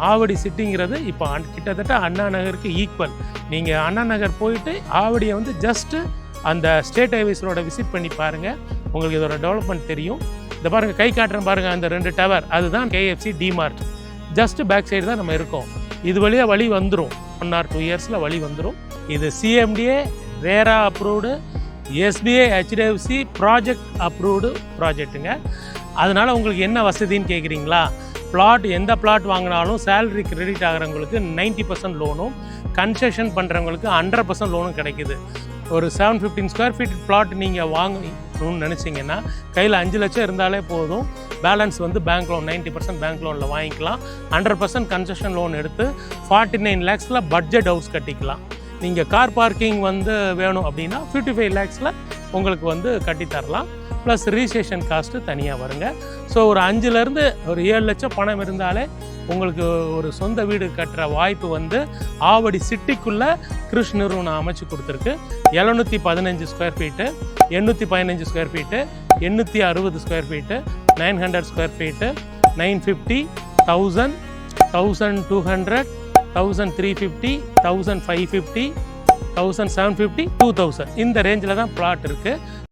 ஆவடி சிட்டிங்கிறது இப்போ கிட்டத்தட்ட அண்ணா நகருக்கு ஈக்குவல். நீங்கள் அண்ணா நகர் போயிட்டு ஆவடியை வந்து ஜஸ்ட்டு அந்த ஸ்டேட் ஹைவேஸ் ரோட விசிட் பண்ணி பாருங்கள், உங்களுக்கு இதோட டெவலப்மெண்ட் தெரியும். இந்த பாருங்கள், கை காட்டுறேன் பாருங்கள், அந்த 2 டவர் அதுதான் KFC DMart. Just back side தான் நம்ம இருக்கோம். இது வழியாக வழி வந்துடும், 1 or 2 இயர்ஸில் வழி வந்துடும். இது CMDA RERA approved, SBI HDFC project approved ப்ராஜெக்ட்டுங்க. அதனால் உங்களுக்கு என்ன வசதின்னு கேட்குறீங்களா? எந்த பிளாட் வாங்கினாலும் சேலரி கிரெடிட் ஆகிறவங்களுக்கு 90% லோனும், கன்செஷன் பண்ணுறவங்களுக்கு 100% லோனும் கிடைக்குது. ஒரு 715 ஸ்கொயர் ஃபீட் பிளாட் நீங்கள் வாங்கணும்னு நினச்சிங்கன்னா கையில் 5 லட்சம் இருந்தாலே போதும். பேலன்ஸ் வந்து பேங்க் லோன் 90% பேங்க் லோனில் வாங்கிக்கலாம். 100% கன்செஷன் லோன் எடுத்து 49 lakhஸில் பட்ஜெட் ஹவுஸ் கட்டிக்கலாம். நீங்கள் கார் பார்க்கிங் வந்து வேணும் அப்படின்னா 55 lakhஸில் உங்களுக்கு வந்து கட்டித்தரலாம். ப்ளஸ் ரிஜிஸ்ட்ரேஷன் காஸ்ட்டு தனியாக வருங்க. ஸோ ஒரு 5லேருந்து ஒரு 7 லட்சம் பணம் இருந்தாலே உங்களுக்கு ஒரு சொந்த வீடு கட்டுற வாய்ப்பு வந்து ஆவடி சிட்டிக்குள்ளே கிருஷ் நிறுவனம் அமைச்சு கொடுத்துருக்கு. 715 square feet, 815 square feet, 860 square feet, 900 square feet, 950, 1000, 1200, 1350, 1550, 1750, 2000 இந்த ரேஞ்சில் தான் பிளாட் இருக்குது.